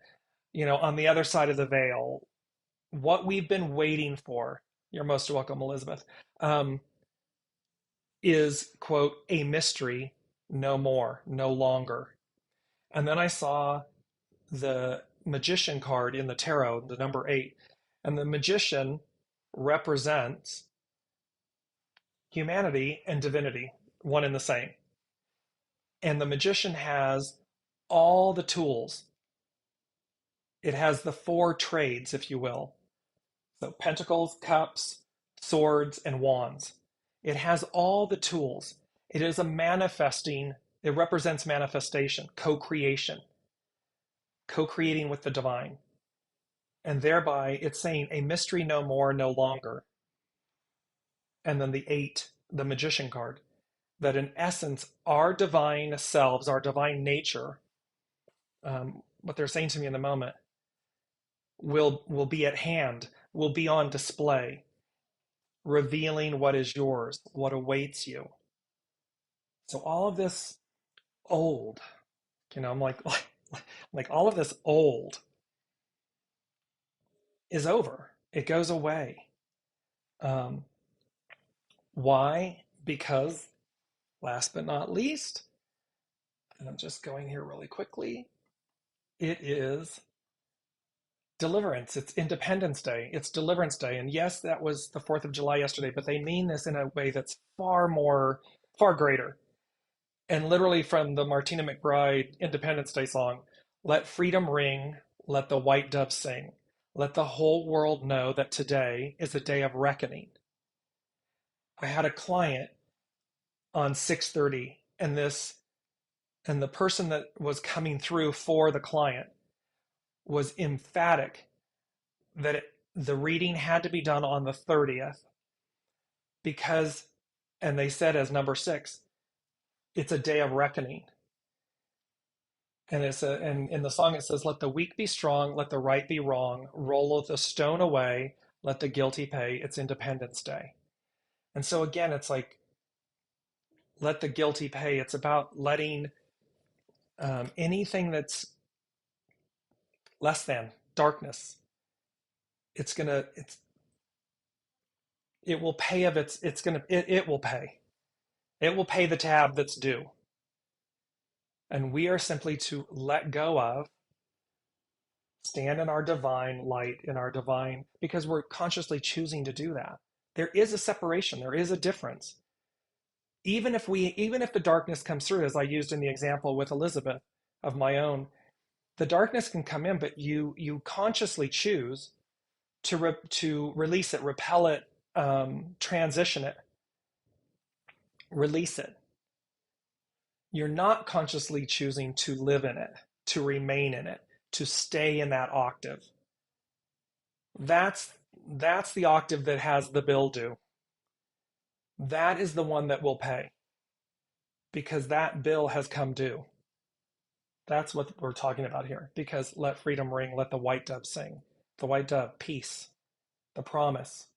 on the other side of the veil? What we've been waiting for? You're most welcome, Elizabeth. Um, is, quote, a mystery, no more, no longer. And then I saw the magician card in the tarot, the number 8. And the magician represents humanity and divinity, one and the same. And the magician has all the tools. It has the 4 trades, if you will. So pentacles, cups, swords, and wands. It has all the tools. It is a manifesting, it represents manifestation, co-creation, co-creating with the divine. And thereby it's saying a mystery no more, no longer. And then the 8, the magician card, that in essence, our divine selves, our divine nature, what they're saying to me in the moment, will be at hand, will be on display, revealing what is yours, what awaits you. So all of this old, I'm like all of this old is over. It goes away. Um, why? Because last but not least, and I'm just going here really quickly, it is Deliverance. It's Independence Day. It's Deliverance Day. And yes, that was the 4th of July yesterday, but they mean this in a way that's far greater. And literally from the Martina McBride Independence Day song, let freedom ring, let the white dove sing. Let the whole world know that today is a day of reckoning. I had a client on 6:30, and the person that was coming through for the client was emphatic that the reading had to be done on the 30th because, and they said as number 6, it's a day of reckoning. And and in the song it says, let the weak be strong, let the right be wrong, roll the stone away, let the guilty pay. It's Independence Day. And so again, it's like, let the guilty pay. It's about letting anything that's less than darkness, it will pay of it will pay. It will pay the tab that's due. And we are simply to let go of, stand in our divine light, in our divine, because we're consciously choosing to do that. There is a separation, there is a difference. Even if the darkness comes through, as I used in the example with Elizabeth of my own, the darkness can come in, but you consciously choose to release it, repel it, transition it, release it. You're not consciously choosing to live in it, to remain in it, to stay in that octave. That's that's the octave that has the bill due. That is the one that will pay because that bill has come due. That's what we're talking about here. Because let freedom ring, let the white dove sing. The white dove, peace, the promise,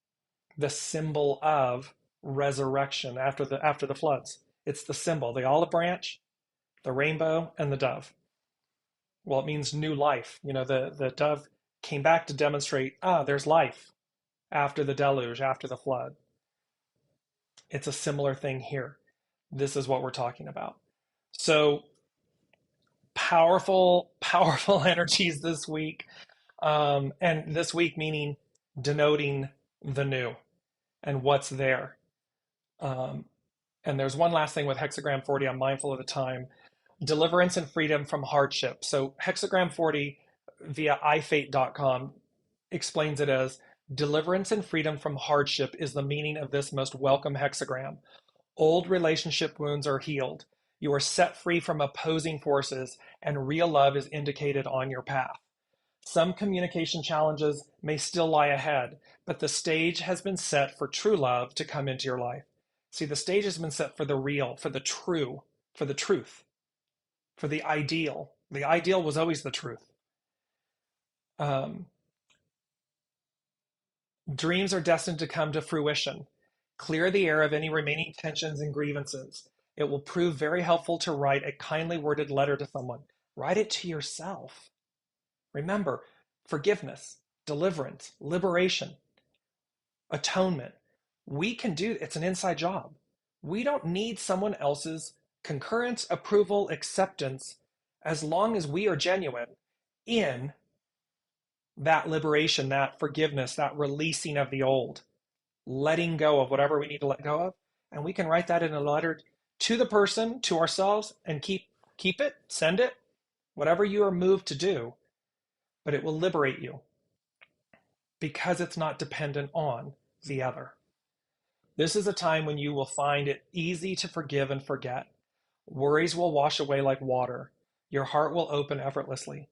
the symbol of resurrection after the floods. It's the symbol, the olive branch, the rainbow, and the dove. Well, it means new life. You know, the dove came back to demonstrate, there's life after the deluge, after the flood. It's a similar thing here. This is what we're talking about. So powerful, powerful energies this week. And this week meaning denoting the new and what's there. Um, and there's one last thing with hexagram 40. I'm mindful of the time. Deliverance and freedom from hardship. So hexagram 40 via ifate.com explains it as deliverance and freedom from hardship is the meaning of this most welcome hexagram. Old relationship wounds are healed. You are set free from opposing forces, and real love is indicated on your path. Some communication challenges may still lie ahead, but the stage has been set for true love to come into your life. See, the stage has been set for the real, for the true, for the truth, for the ideal. The ideal was always the truth. Um, Dreams are destined to come to fruition. Clear the air of any remaining tensions and grievances. It will prove very helpful to write a kindly worded letter to someone. Write it to yourself. Remember, forgiveness, deliverance, liberation, atonement. We can do it's an inside job. We don't need someone else's concurrence, approval, acceptance as long as we are genuine in that liberation, that forgiveness, that releasing of the old, letting go of whatever we need to let go of. And we can write that in a letter to the person, to ourselves, and keep it, send it, whatever you are moved to do, but it will liberate you because it's not dependent on the other. This is a time when you will find it easy to forgive and forget. Worries will wash away like water. Your heart will open effortlessly.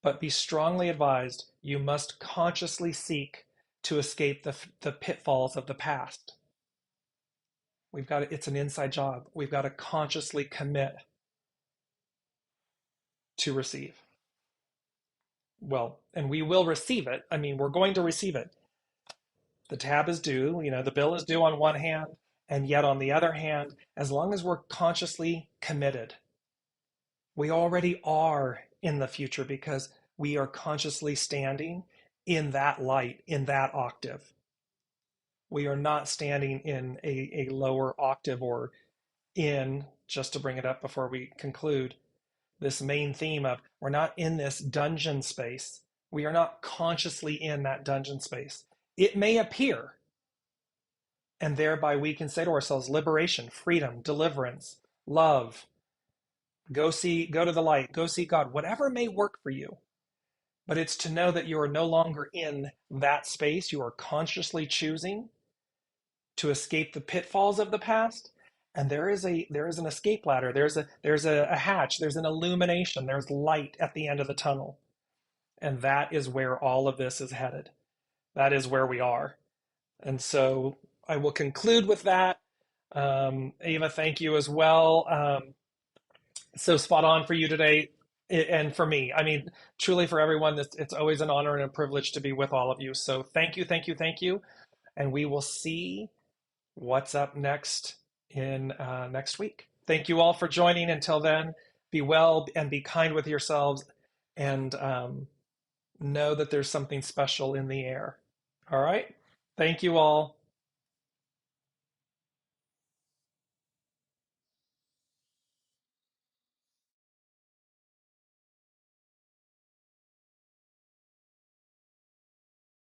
But be strongly advised, you must consciously seek to escape the pitfalls of the past. It's an inside job. We've got to consciously commit to receive. Well, and we will receive it. I mean, we're going to receive it. The tab is due, the bill is due on one hand, and yet on the other hand, as long as we're consciously committed, we already are in the future because we are consciously standing in that light, in that octave. We are not standing in a lower octave or in, just to bring it up before we conclude, this main theme of we're not in this dungeon space. We are not consciously in that dungeon space. It may appear, and thereby we can say to ourselves, liberation, freedom, deliverance, love, go to the light, go see God, whatever may work for you. But it's to know that you are no longer in that space. You are consciously choosing to escape the pitfalls of the past. And there is an escape ladder. There's a hatch. There's an illumination. There's light at the end of the tunnel. And that is where all of this is headed. That is where we are. And so I will conclude with that. Ava, thank you as well. So spot on for you today and for me. I mean, truly for everyone, it's always an honor and a privilege to be with all of you. So thank you, thank you, thank you. And we will see what's up next in next week. Thank you all for joining. Until then, be well and be kind with yourselves and know that there's something special in the air. All right. Thank you all.